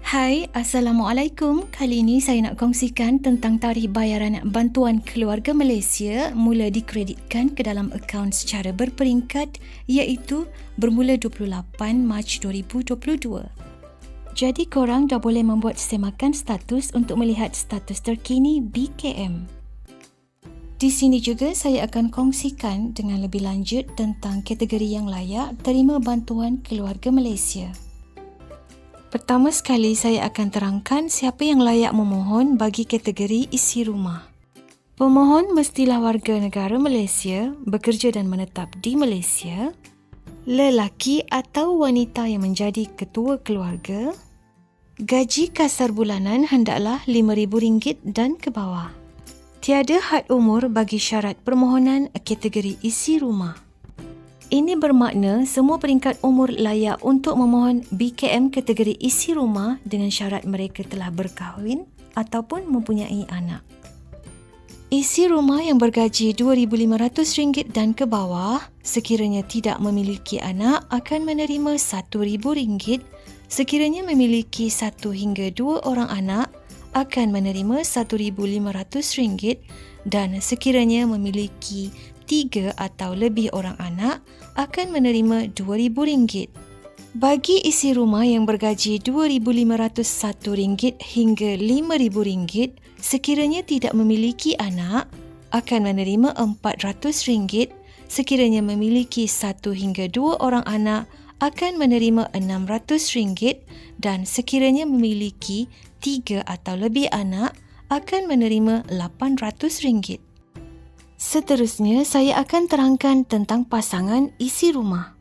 Hai, Assalamualaikum. Kali ini saya nak kongsikan tentang tarikh bayaran bantuan keluarga Malaysia mula dikreditkan ke dalam akaun secara berperingkat iaitu bermula 28 Mac 2022. Jadi korang dah boleh membuat semakan status untuk melihat status terkini BKM. Di sini juga saya akan kongsikan dengan lebih lanjut tentang kategori yang layak terima bantuan keluarga Malaysia. Pertama sekali saya akan terangkan siapa yang layak memohon bagi kategori isi rumah. Pemohon mestilah warga negara Malaysia, bekerja dan menetap di Malaysia, lelaki atau wanita yang menjadi ketua keluarga, gaji kasar bulanan hendaklah RM5,000 dan ke bawah. Tiada had umur bagi syarat permohonan kategori isi rumah. Ini bermakna semua peringkat umur layak untuk memohon BKM kategori isi rumah dengan syarat mereka telah berkahwin ataupun mempunyai anak. Isi rumah yang bergaji RM2,500 dan ke bawah sekiranya tidak memiliki anak akan menerima RM1,000, sekiranya memiliki 1 hingga 2 orang anak akan menerima RM1,500 dan sekiranya memiliki 3 atau lebih orang anak akan menerima RM2,000. Bagi isi rumah yang bergaji RM2,501 hingga RM5,000 sekiranya tidak memiliki anak akan menerima RM400, sekiranya memiliki 1 hingga 2 orang anak akan menerima RM600 dan sekiranya memiliki 3 atau lebih anak akan menerima RM800. Seterusnya, saya akan terangkan tentang pasangan isi rumah.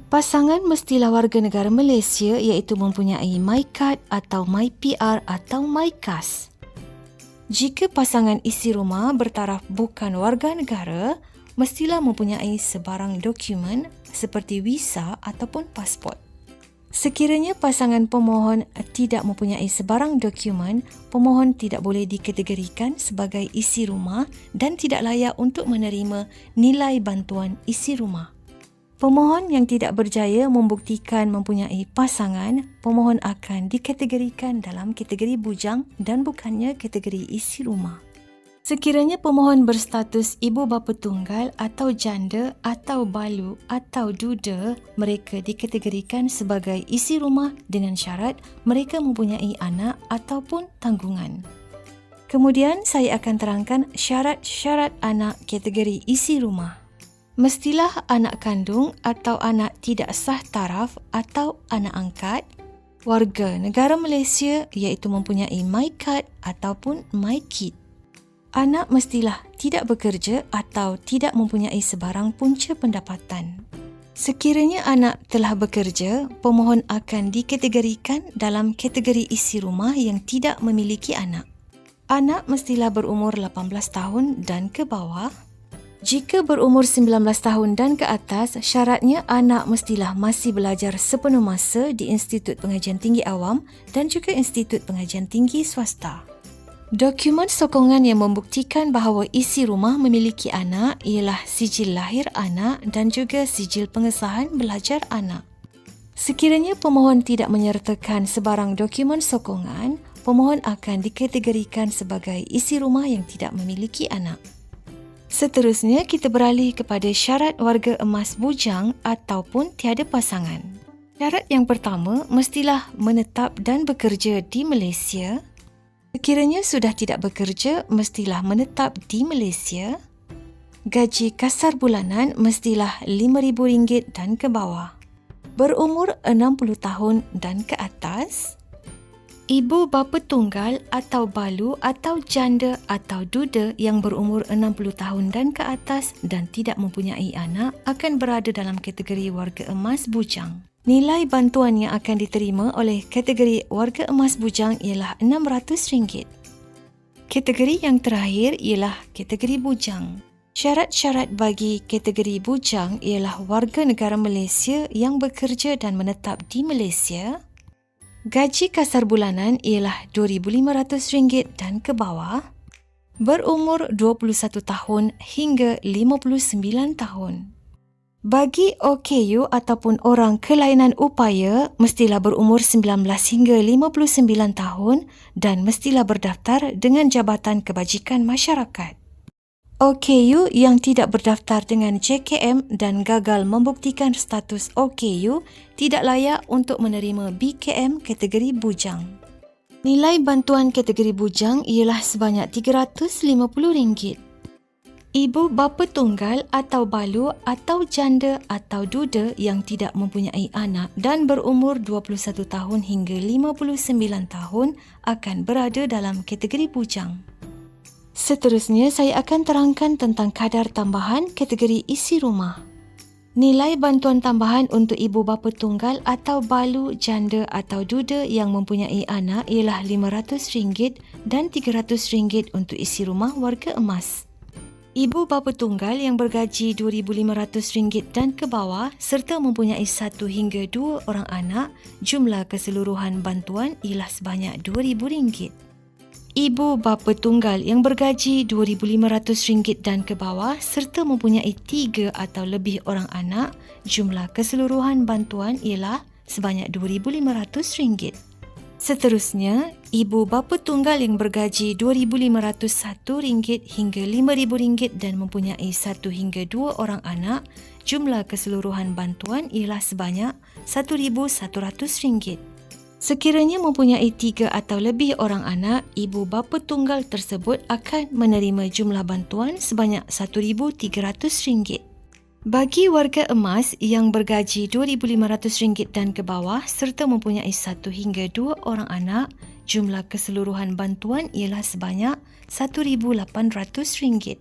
Pasangan mestilah warga negara Malaysia iaitu mempunyai MyKad atau MyPR atau MyKAS. Jika pasangan isi rumah bertaraf bukan warga negara, mestilah mempunyai sebarang dokumen seperti visa ataupun pasport. Sekiranya pasangan pemohon tidak mempunyai sebarang dokumen, pemohon tidak boleh dikategorikan sebagai isi rumah dan tidak layak untuk menerima nilai bantuan isi rumah. Pemohon yang tidak berjaya membuktikan mempunyai pasangan, pemohon akan dikategorikan dalam kategori bujang dan bukannya kategori isi rumah. Sekiranya pemohon berstatus ibu bapa tunggal atau janda atau balu atau duda, mereka dikategorikan sebagai isi rumah dengan syarat mereka mempunyai anak ataupun tanggungan. Kemudian saya akan terangkan syarat-syarat anak kategori isi rumah. Mestilah anak kandung atau anak tidak sah taraf atau anak angkat, warga negara Malaysia iaitu mempunyai MyKad ataupun MyKid. Anak mestilah tidak bekerja atau tidak mempunyai sebarang punca pendapatan. Sekiranya anak telah bekerja, pemohon akan dikategorikan dalam kategori isi rumah yang tidak memiliki anak. Anak mestilah berumur 18 tahun dan ke bawah. Jika berumur 19 tahun dan ke atas, syaratnya anak mestilah masih belajar sepenuh masa di Institut Pengajian Tinggi Awam dan juga Institut Pengajian Tinggi Swasta. Dokumen sokongan yang membuktikan bahawa isi rumah memiliki anak ialah sijil lahir anak dan juga sijil pengesahan belajar anak. Sekiranya pemohon tidak menyertakan sebarang dokumen sokongan, pemohon akan dikategorikan sebagai isi rumah yang tidak memiliki anak. Seterusnya, kita beralih kepada syarat warga emas bujang ataupun tiada pasangan. Syarat yang pertama, mestilah menetap dan bekerja di Malaysia. Sekiranya sudah tidak bekerja, mestilah menetap di Malaysia. Gaji kasar bulanan mestilah RM5,000 dan ke bawah. Berumur 60 tahun dan ke atas. Ibu bapa tunggal atau balu atau janda atau duda yang berumur 60 tahun dan ke atas dan tidak mempunyai anak akan berada dalam kategori warga emas bujang. Nilai bantuan yang akan diterima oleh kategori warga emas bujang ialah RM600. Kategori yang terakhir ialah kategori bujang. Syarat-syarat bagi kategori bujang ialah warga negara Malaysia yang bekerja dan menetap di Malaysia. Gaji kasar bulanan ialah RM2,500 dan ke bawah. Berumur 21 tahun hingga 59 tahun. Bagi OKU ataupun orang kelainan upaya, mestilah berumur 19 hingga 59 tahun dan mestilah berdaftar dengan Jabatan Kebajikan Masyarakat. OKU yang tidak berdaftar dengan JKM dan gagal membuktikan status OKU tidak layak untuk menerima BKM kategori bujang. Nilai bantuan kategori bujang ialah sebanyak RM350. Ibu bapa tunggal atau balu atau janda atau duda yang tidak mempunyai anak dan berumur 21 tahun hingga 59 tahun akan berada dalam kategori bujang. Seterusnya, saya akan terangkan tentang kadar tambahan kategori isi rumah. Nilai bantuan tambahan untuk ibu bapa tunggal atau balu, janda atau duda yang mempunyai anak ialah RM500 dan RM300 untuk isi rumah warga emas. Ibu bapa tunggal yang bergaji RM2,500 dan ke bawah serta mempunyai 1 hingga 2 orang anak, jumlah keseluruhan bantuan ialah sebanyak RM2,000. Ibu bapa tunggal yang bergaji RM2,500 dan ke bawah serta mempunyai 3 atau lebih orang anak, jumlah keseluruhan bantuan ialah sebanyak RM2,500. Seterusnya, ibu bapa tunggal yang bergaji RM2,501 hingga RM5,000 dan mempunyai 1 hingga 2 orang anak, jumlah keseluruhan bantuan ialah sebanyak RM1,100. Sekiranya mempunyai 3 atau lebih orang anak, ibu bapa tunggal tersebut akan menerima jumlah bantuan sebanyak RM1,300. Bagi warga emas yang bergaji RM2,500 dan ke bawah serta mempunyai 1 hingga 2 orang anak, jumlah keseluruhan bantuan ialah sebanyak RM1,800.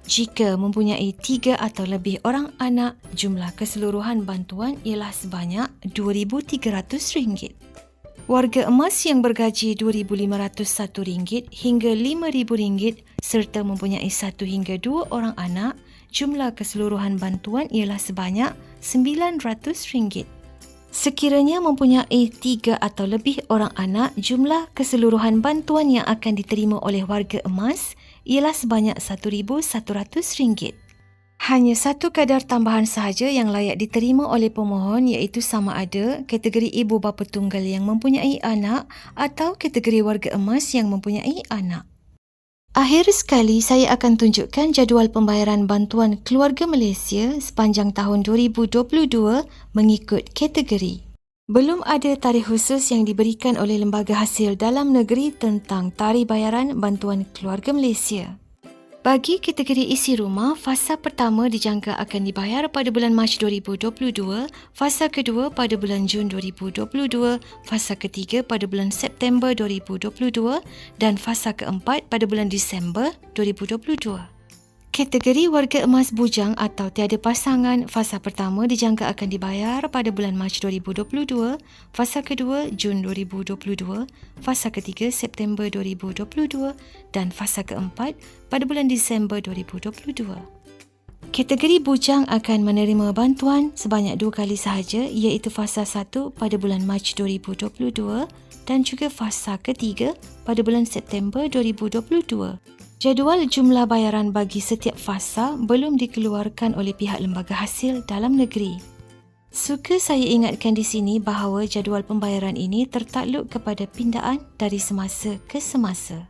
Jika mempunyai 3 atau lebih orang anak, jumlah keseluruhan bantuan ialah sebanyak RM2,300. Warga emas yang bergaji RM2,501 hingga RM5,000 serta mempunyai 1 hingga 2 orang anak, jumlah keseluruhan bantuan ialah sebanyak RM900. Sekiranya mempunyai 3 atau lebih orang anak, jumlah keseluruhan bantuan yang akan diterima oleh warga emas ialah sebanyak RM1,100. Hanya satu kadar tambahan sahaja yang layak diterima oleh pemohon iaitu sama ada kategori ibu bapa tunggal yang mempunyai anak atau kategori warga emas yang mempunyai anak. Akhir sekali, saya akan tunjukkan jadual pembayaran bantuan keluarga Malaysia sepanjang tahun 2022 mengikut kategori. Belum ada tarikh khusus yang diberikan oleh Lembaga Hasil Dalam Negeri tentang tarikh bayaran bantuan keluarga Malaysia. Bagi kategori isi rumah, fasa pertama dijangka akan dibayar pada bulan Mac 2022, fasa kedua pada bulan Jun 2022, fasa ketiga pada bulan September 2022 dan fasa keempat pada bulan Disember 2022. Kategori warga emas bujang atau tiada pasangan, fasa pertama dijangka akan dibayar pada bulan Mac 2022, fasa kedua Jun 2022, fasa ketiga September 2022 dan fasa keempat pada bulan Disember 2022. Kategori bujang akan menerima bantuan sebanyak 2 kali sahaja iaitu fasa 1 pada bulan Mac 2022 dan juga fasa ketiga pada bulan September 2022. Jadual jumlah bayaran bagi setiap fasa belum dikeluarkan oleh pihak Lembaga Hasil Dalam Negeri. Suka saya ingatkan di sini bahawa jadual pembayaran ini tertakluk kepada pindaan dari semasa ke semasa.